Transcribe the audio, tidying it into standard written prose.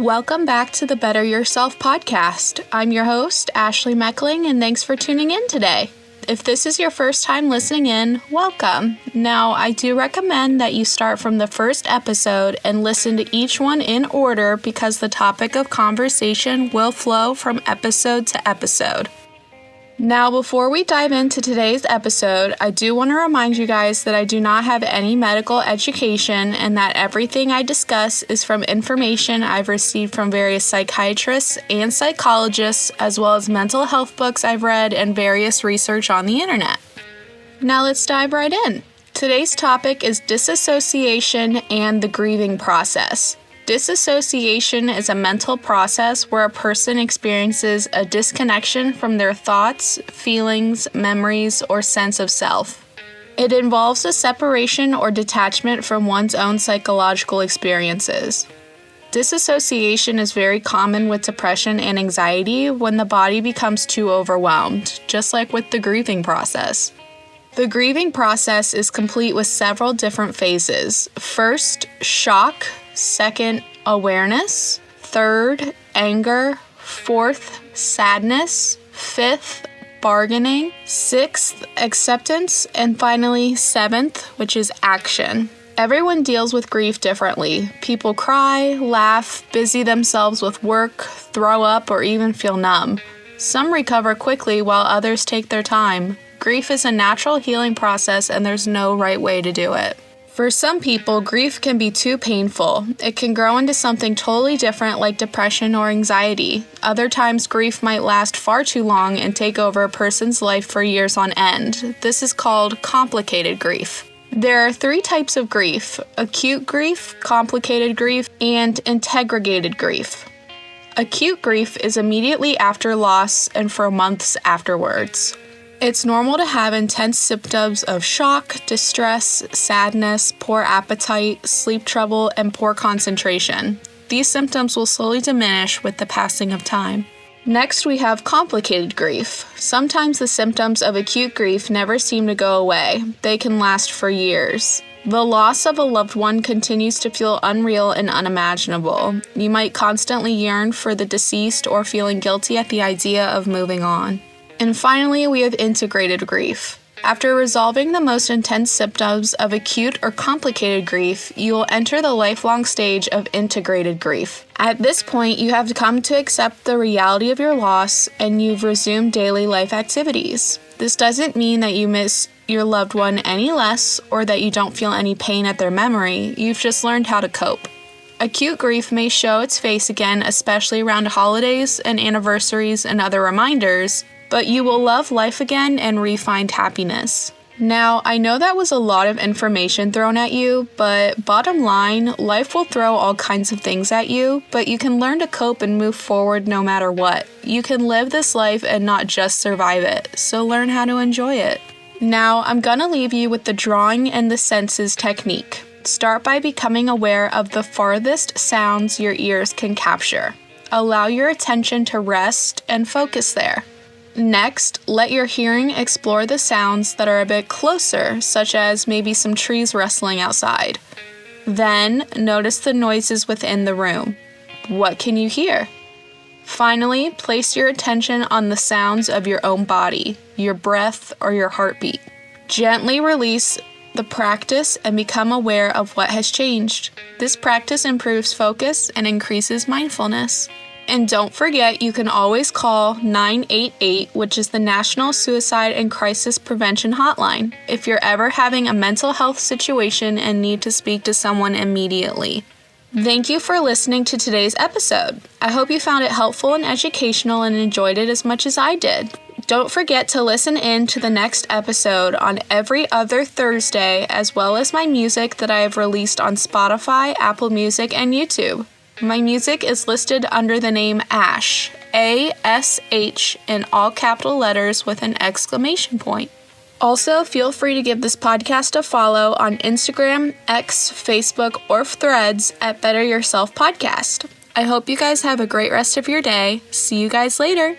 Welcome back to the Better Yourself podcast. I'm your host, Ashley Meckling, and thanks for tuning in today. If this is your first time listening in, welcome. Now, I do recommend that you start from the first episode and listen to each one in order because the topic of conversation will flow from episode to episode. Now, before we dive into today's episode, I do want to remind you guys that I do not have any medical education and that everything I discuss is from information I've received from various psychiatrists and psychologists, as well as mental health books I've read and various research on the internet. Now, let's dive right in. Today's topic is disassociation and the grieving process. Disassociation is a mental process where a person experiences a disconnection from their thoughts, feelings, memories, or sense of self. It involves a separation or detachment from one's own psychological experiences. Disassociation is very common with depression and anxiety when the body becomes too overwhelmed, just like with the grieving process. The grieving process is complete with several different phases. First, shock. Second, awareness. Third, anger. Fourth, sadness. Fifth, bargaining. Sixth, acceptance. And finally, seventh, which is action. Everyone deals with grief differently. People cry, laugh, busy themselves with work, throw up, or even feel numb. Some recover quickly while others take their time. Grief is a natural healing process and there's no right way to do it. For some people, grief can be too painful. It can grow into something totally different like depression or anxiety. Other times, grief might last far too long and take over a person's life for years on end. This is called complicated grief. There are three types of grief: acute grief, complicated grief, and integrated grief. Acute grief is immediately after loss and for months afterwards. It's normal to have intense symptoms of shock, distress, sadness, poor appetite, sleep trouble, and poor concentration. These symptoms will slowly diminish with the passing of time. Next, we have complicated grief. Sometimes the symptoms of acute grief never seem to go away. They can last for years. The loss of a loved one continues to feel unreal and unimaginable. You might constantly yearn for the deceased or feeling guilty at the idea of moving on. And finally, we have integrated grief. After resolving the most intense symptoms of acute or complicated grief, you will enter the lifelong stage of integrated grief. At this point, you have come to accept the reality of your loss and you've resumed daily life activities. This doesn't mean that you miss your loved one any less or that you don't feel any pain at their memory. You've just learned how to cope. Acute grief may show its face again, especially around holidays and anniversaries and other reminders, but you will love life again and re-find happiness. Now, I know that was a lot of information thrown at you, but bottom line, life will throw all kinds of things at you, but you can learn to cope and move forward no matter what. You can live this life and not just survive it, so learn how to enjoy it. Now, I'm gonna leave you with the drawing and the senses technique. Start by becoming aware of the farthest sounds your ears can capture. Allow your attention to rest and focus there. Next, let your hearing explore the sounds that are a bit closer, such as maybe some trees rustling outside. Then, notice the noises within the room. What can you hear? Finally, place your attention on the sounds of your own body, your breath, or your heartbeat. Gently release the practice and become aware of what has changed. This practice improves focus and increases mindfulness. And don't forget, you can always call 988, which is the National Suicide and Crisis Prevention Hotline, if you're ever having a mental health situation and need to speak to someone immediately. Thank you for listening to today's episode. I hope you found it helpful and educational and enjoyed it as much as I did. Don't forget to listen in to the next episode on every other Thursday, as well as my music that I have released on Spotify, Apple Music, and YouTube. My music is listed under the name Ash, A-S-H, in all capital letters with an exclamation point. Also, feel free to give this podcast a follow on Instagram, X, Facebook, or Threads at Better Yourself Podcast. I hope you guys have a great rest of your day. See you guys later.